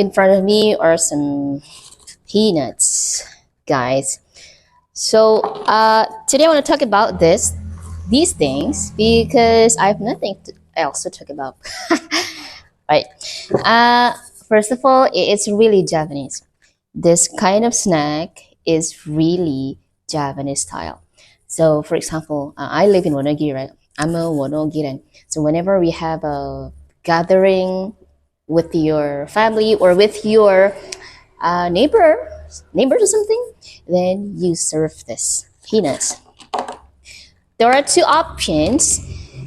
in front of me are some peanuts, guys. So today I want to talk about these things because I have nothing else to talk about. Right. Uh, First of all, it's really Japanese. This kind of snack is really Japanese style. So, for example, I live in Wonogiri, right? I'm a Wonogiren. So, whenever we have a gathering with your family or with your neighbors or something, then you serve this peanuts. There are two options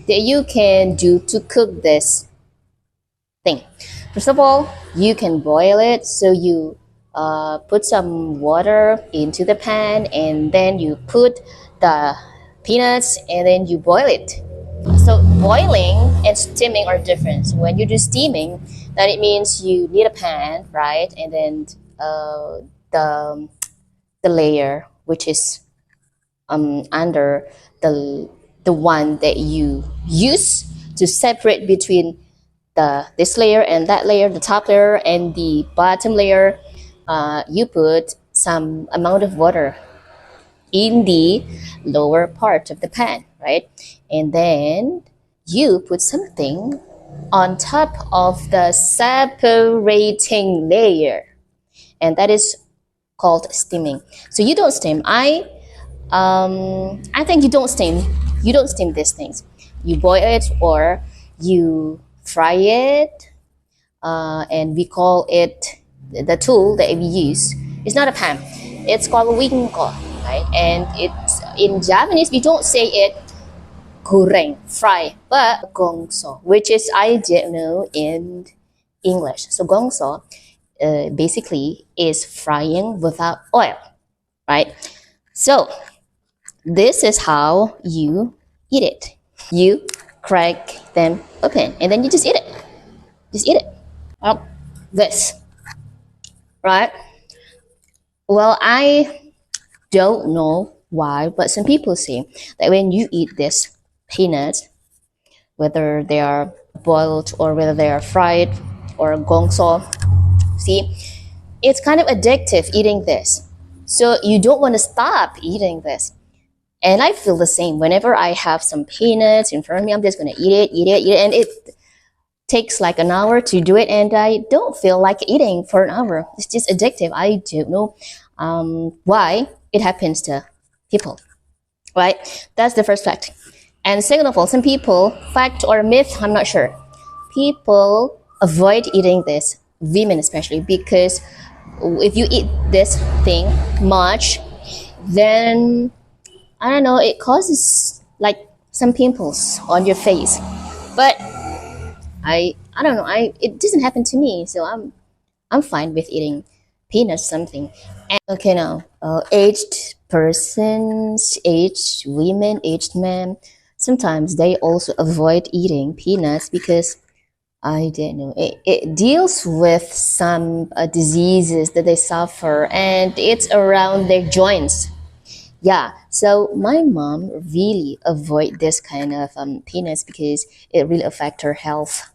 that you can do to cook this thing. First of all, you can boil it. So you put some water into the pan and then you put the peanuts and then you boil it. So boiling and steaming are different. So when you do steaming, then it means you need a pan, right? And then the the layer which is under the one that you use to separate between this layer and that layer, the top layer and the bottom layer, you put some amount of water in the lower part of the pan, right? And then you put something on top of the separating layer, and that is called steaming. So you don't steam. I think you don't steam. You don't steam these things. You boil it or you fry it, and we call it the tool that we use. It's not a pan. It's called winko, right? And it's in Japanese we don't say it goreng, fry, but gongso, which is I didn't know in English. So gongso basically is frying without oil, right? So this is how you eat it. You crack them open and then you just eat it. Just eat it. This, right? Well, I don't know why, but some people say that when you eat this peanuts, whether they are boiled or whether they are fried or gongso, see, it's kind of addictive eating this. So you don't want to stop eating this. And I feel the same. Whenever I have some peanuts in front of me, I'm just going to eat it. And it takes like an hour to do it. And I don't feel like eating for an hour. It's just addictive. I don't know why it happens to people, right? That's the first fact. And second of all, some people, fact or myth, I'm not sure. People avoid eating this, women especially, because if you eat this thing much, then I don't know, it causes like some pimples on your face. But I don't know, it doesn't happen to me, so I'm fine with eating peanuts something. And, okay, now aged persons, aged women, aged men, sometimes they also avoid eating peanuts because I don't know. It deals with some diseases that they suffer, and it's around their joints. Yeah, so my mom really avoid this kind of peanuts because it really affect her health,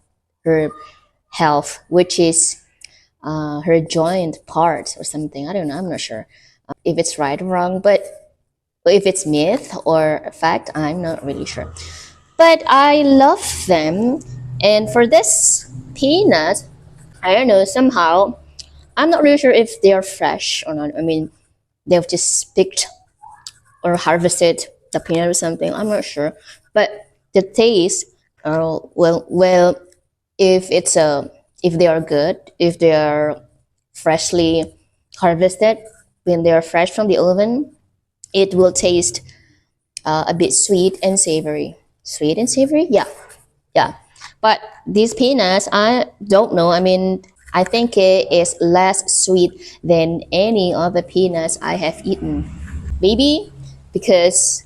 which is her joint part or something. I don't know. I'm not sure if it's right or wrong, but if it's myth or fact, I'm not really sure. But I love them, and for this peanut, I don't know. Somehow, I'm not really sure if they are fresh or not. I mean, they've just picked or harvested the peanut or something. I'm not sure, but the taste, well, if if they are good, if they are freshly harvested, when they are fresh from the oven, it will taste a bit sweet and savory. Sweet and savory, yeah, yeah. But these peanuts, I don't know. I mean, I think it is less sweet than any other peanuts I have eaten. Maybe because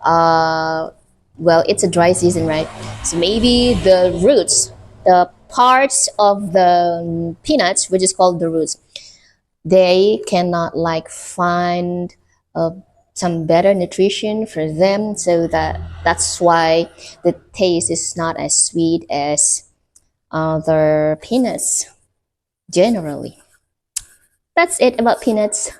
well, it's a dry season, right? So maybe the roots, the parts of the peanuts, which is called the roots, they cannot like find some better nutrition for them, so that's why the taste is not as sweet as other peanuts. generally. That's it about peanuts.